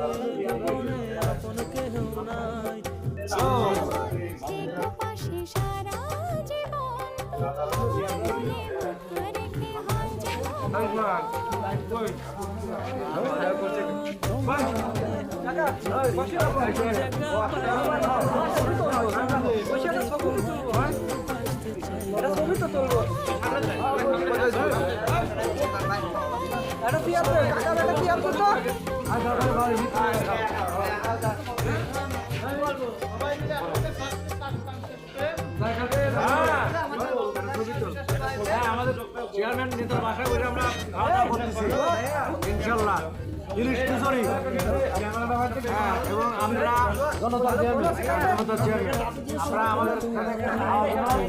জীবনে আপন কেহ নাই। পাশে সারা জীবন রেখে হাল আমাদের চেয়ারম্যান নেতার বাসায় বসে আমরা খাওয়া দাওয়া করতেছি ইনশাল্লাহ ইলিশ খিচুড়ি এবং আমরা জনতার চেয়ারম্যান আমরা আমাদের খাওয়া দাওয়া